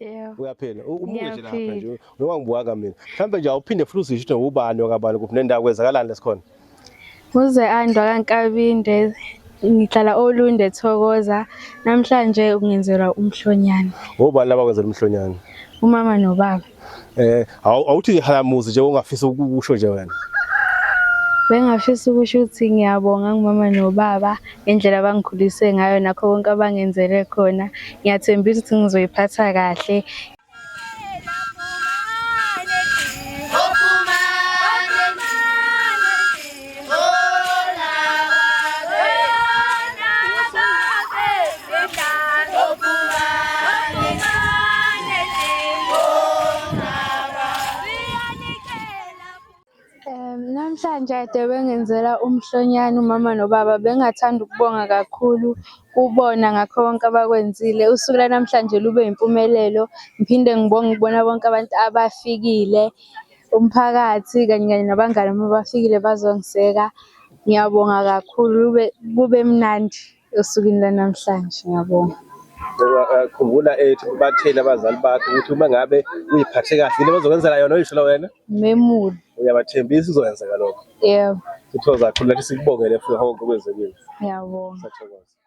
Yebo. Uyaphila umuke nje lapha Ngiyaphila. nje noma ngibuka mina mhlawumbe nje awuphinde futhi uzisho ukuthi ubani wakabani kuphi nendawo kwenzakalani lesikhona. Uze Andwa kaNkabinde, ngihlala Olunde Thokoza. Namhlanje ungenzelwa umhlonyane. Ubani laba kwenzela umhlonyane? Umama nobaba. Awuthi halamuzi nje ungafisa ukusho nje wena. Bengafisa ukusho ukuthi ngiyabonga ngumama nobaba ngendlela abangikhulise ngayo nakho konke abangenzele khona. Ngiyathembisa ukuthi ngizoyiphatha kahle. Namhlanje ade bengenzela umhlonyane umama nobaba, bengathanda ukubonga kakhulu kubona ngakho konke abakwenzile. Usuku lanamhlanje lube impumelelo, ngiphinde ngibonge ukubona bonke abantu abafikile, umphakathi kanye nabangani abafikile bazongiseka. Ngiyabonga kakhulu, kube mnandi osukwini lanamhlanje, ngiyabonga. Khumbula bathele abazali bakho ukuthi uma ngabe uyiphathe kahle into bazokwenzela yona oyisho wena Memulo. Uyabathembisa uzokwenzeka lokho. Yebo. Sithokoza kakhulu nathi sikubongele futhi konke okwenzekile. Ngiyabonga. Sathokoza.